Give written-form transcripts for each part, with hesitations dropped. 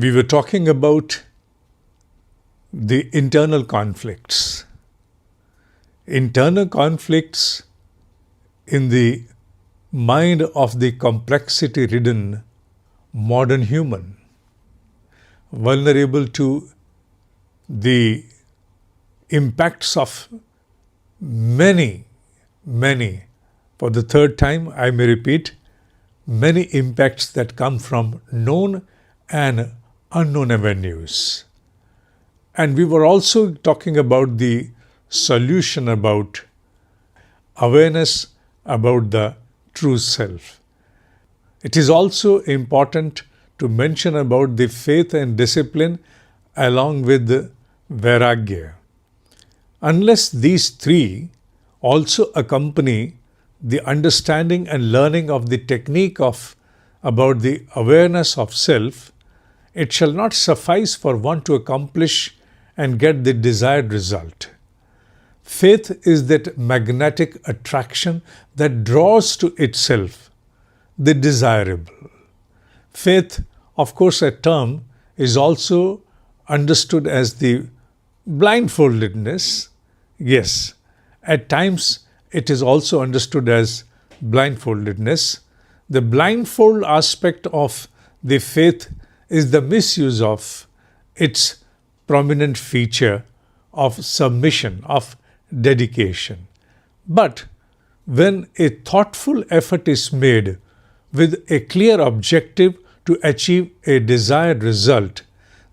We were talking about the internal conflicts. Internal conflicts in the mind of the complexity-ridden modern human, vulnerable to the impacts of many, for the third time I may repeat, many impacts that come from known and unknown avenues. And we were also talking about the solution, about awareness about the true self. It is also important to mention about the faith and discipline along with the vairagya. Unless these three also accompany the understanding and learning of the technique of about the awareness of self, it shall not suffice for one to accomplish and get the desired result. Faith is that magnetic attraction that draws to itself the desirable. Faith, of course, a term is also understood as the blindfoldedness. Yes, at times it is also understood as blindfoldedness. The blindfold aspect of the faith is the misuse of its prominent feature of submission, of dedication. But when a thoughtful effort is made with a clear objective to achieve a desired result,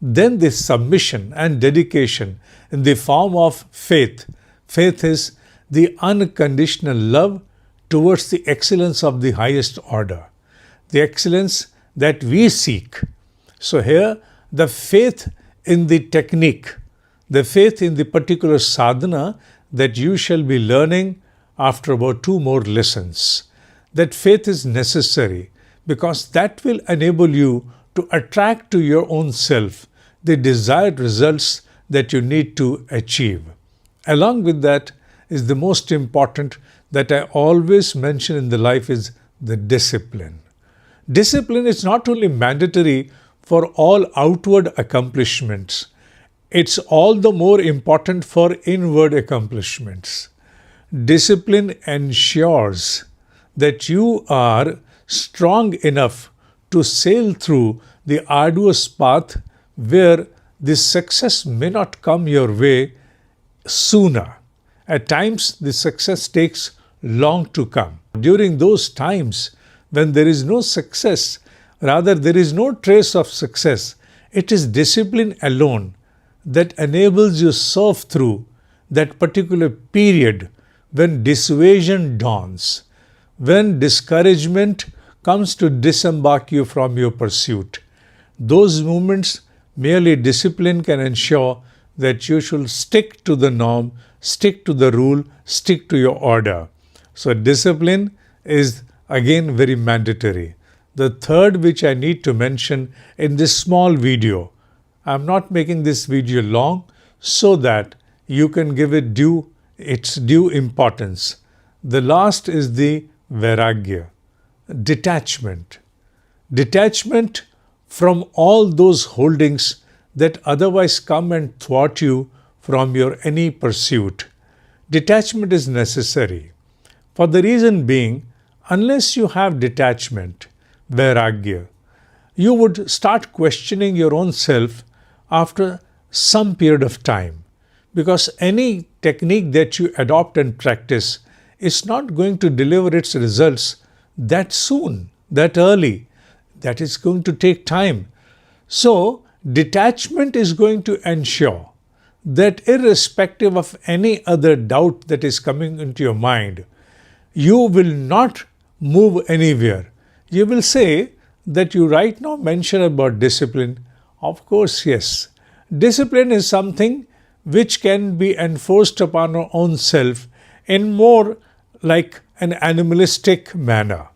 then this submission and dedication in the form of faith is the unconditional love towards the excellence of the highest order, the excellence that we seek. So here, the faith in the technique, the faith in the particular sadhana that you shall be learning after about 2 more lessons, that faith is necessary because that will enable you to attract to your own self the desired results that you need to achieve. Along with that is the most important that I always mention in the life is the discipline. Discipline is not only mandatory for all outward accomplishments, it's all the more important for inward accomplishments. Discipline ensures that you are strong enough to sail through the arduous path where the success may not come your way sooner. At times, the success takes long to come. During those times when there is no success, rather there is no trace of success, it is discipline alone that enables you surf through that particular period when dissuasion dawns, when discouragement comes to disembark you from your pursuit. Those moments, merely discipline can ensure that you should stick to the norm, stick to the rule, stick to your order. So discipline is again very mandatory. The third which I need to mention in this small video, I'm not making this video long so that you can give it its due importance. The last is the vairagya, detachment. Detachment from all those holdings that otherwise come and thwart you from your any pursuit. Detachment is necessary. For the reason being, unless you have detachment, vairagya, you would start questioning your own self after some period of time. Because any technique that you adopt and practice is not going to deliver its results that soon, that early. That is going to take time. So, detachment is going to ensure that irrespective of any other doubt that is coming into your mind, you will not move anywhere. You will say that you right now mention about discipline. Of course, yes. Discipline is something which can be enforced upon our own self in more like an animalistic manner.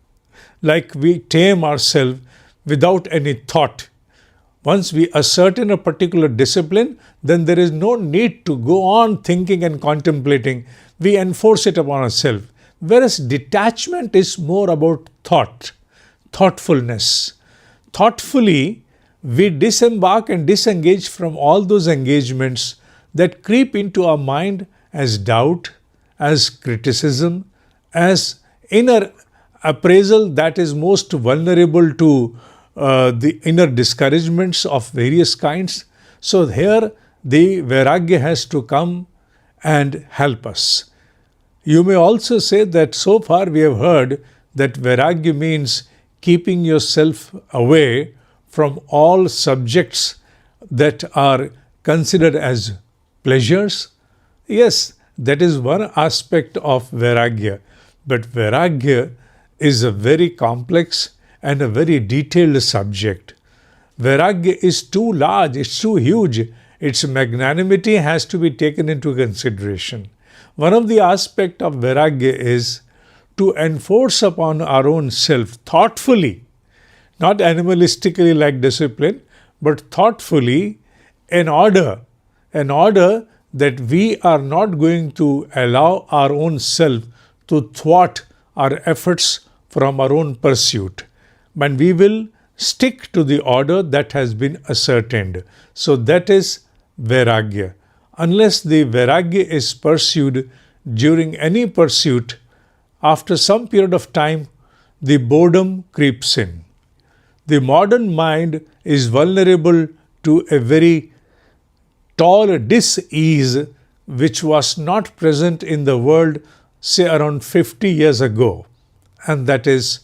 Like we tame ourselves without any thought. Once we ascertain a particular discipline, then there is no need to go on thinking and contemplating. We enforce it upon ourselves. Whereas detachment is more about thought, thoughtfulness. Thoughtfully, we disembark and disengage from all those engagements that creep into our mind as doubt, as criticism, as inner appraisal that is most vulnerable to the inner discouragements of various kinds. So here the Vairagya has to come and help us. You may also say that so far we have heard that Vairagya means keeping yourself away from all subjects that are considered as pleasures. Yes, that is one aspect of Vairagya. But Vairagya is a very complex and a very detailed subject. Vairagya is too large, it's too huge. Its magnanimity has to be taken into consideration. One of the aspects of Vairagya is to enforce upon our own self thoughtfully, not animalistically like discipline, but thoughtfully, an order that we are not going to allow our own self to thwart our efforts from our own pursuit. But we will stick to the order that has been ascertained. So that is Vairagya. Unless the Vairagya is pursued during any pursuit, after some period of time, the boredom creeps in. The modern mind is vulnerable to a very tall dis-ease which was not present in the world, say around 50 years ago, and that is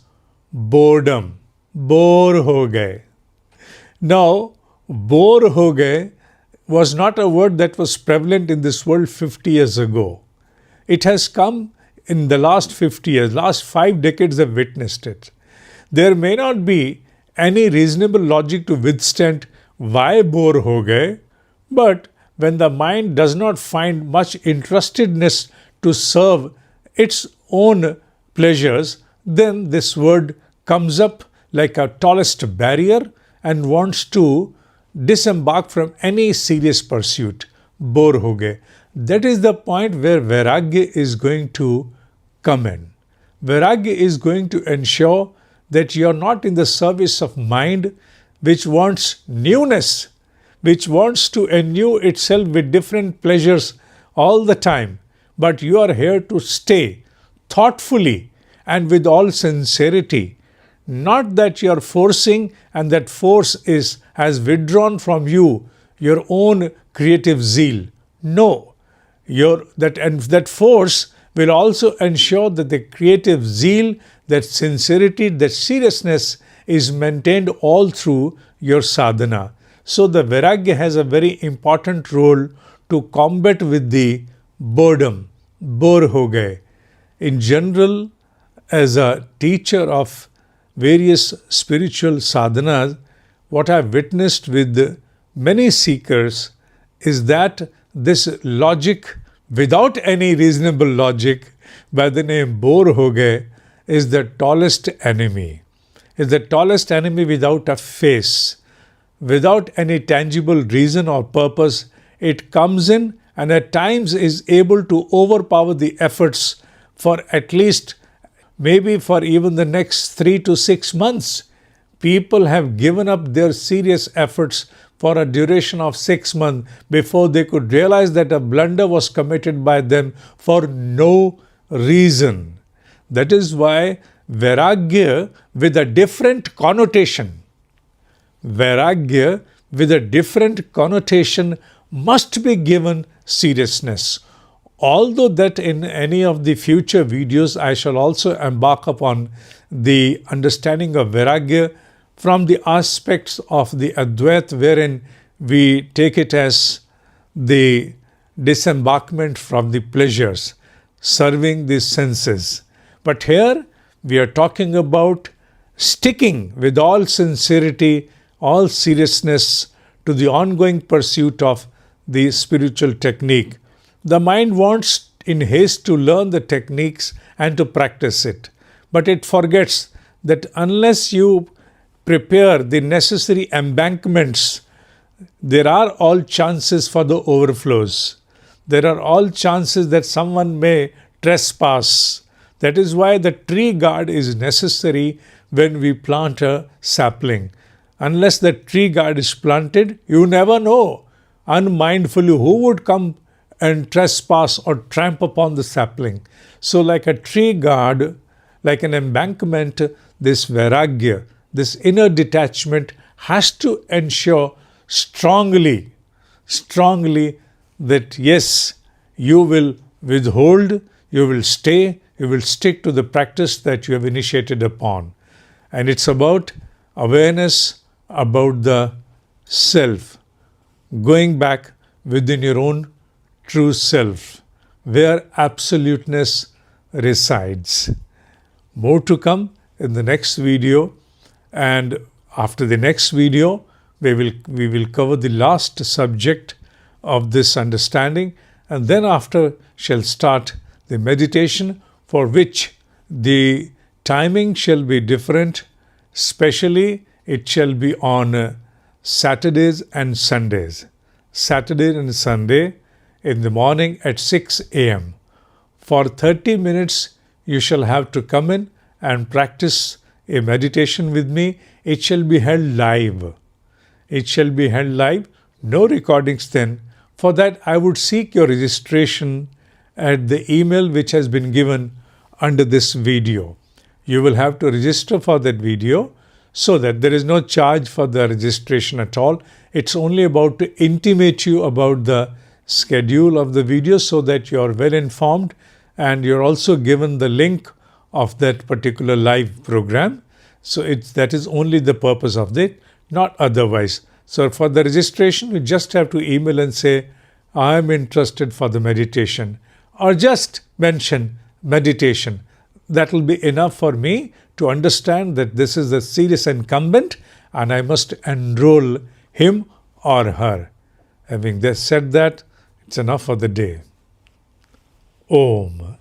boredom. Bore ho gaye. Now, bore ho gaye was not a word that was prevalent in this world 50 years ago. It has come in the last 50 years, last 5 decades have witnessed it. There may not be any reasonable logic to withstand why bore ho gaye, but when the mind does not find much interestedness to serve its own pleasures, then this word comes up like a tallest barrier and wants to disembark from any serious pursuit. Bore ho gaye. That is the point where Vairagya is going to come in. Vairagya is going to ensure that you are not in the service of mind which wants newness, which wants to endue itself with different pleasures all the time, but you are here to stay thoughtfully and with all sincerity. Not that you are forcing and that force has withdrawn from you your own creative zeal. No, that force will also ensure that the creative zeal, that sincerity, that seriousness is maintained all through your sadhana. So the Vairagya has a very important role to combat with the boredom. Bore ho gaye. In general, as a teacher of various spiritual sadhanas, what I've witnessed with many seekers is that this logic, without any reasonable logic, by the name bore ho gaye, is the tallest enemy. Is the tallest enemy without a face, without any tangible reason or purpose. It comes in and at times is able to overpower the efforts for at least maybe for even the next 3 to 6 months. People have given up their serious efforts for a duration of 6 months before they could realize that a blunder was committed by them for no reason. That is why Vairagya with a different connotation, Vairagya with a different connotation must be given seriousness. Although that in any of the future videos I shall also embark upon the understanding of Vairagya from the aspects of the Advaita, wherein we take it as the disembarkment from the pleasures, serving the senses. But here we are talking about sticking with all sincerity, all seriousness to the ongoing pursuit of the spiritual technique. The mind wants in haste to learn the techniques and to practice it, but it forgets that unless you prepare the necessary embankments, there are all chances for the overflows. There are all chances that someone may trespass. That is why the tree guard is necessary when we plant a sapling. Unless the tree guard is planted, you never know unmindfully who would come and trespass or tramp upon the sapling. So like a tree guard, like an embankment, this vairagya, this inner detachment has to ensure strongly that yes, you will withhold, you will stay, you will stick to the practice that you have initiated upon. And it's about awareness about the self, going back within your own true self, where absoluteness resides. More to come in the next video, and after the next video, we will cover the last subject of this understanding, and then after shall start the meditation, for which the timing shall be different. Especially it shall be on Saturdays and Sundays. Saturday and Sunday in the morning at 6 a.m. For 30 minutes you shall have to come in and practice a meditation with me. It shall be held live. It shall be held live. No recordings then. For that I would seek your registration at the email which has been given under this video. You will have to register for that video, so that there is no charge for the registration at all. It's only about to intimate you about the schedule of the video so that you are well informed, and you're also given the link of that particular live program. So that is only the purpose of it, not otherwise. So for the registration, you just have to email and say, I am interested for the meditation, or just mention meditation. That will be enough for me to understand that this is a serious incumbent and I must enroll him or her. Having said that, it's enough for the day. Om.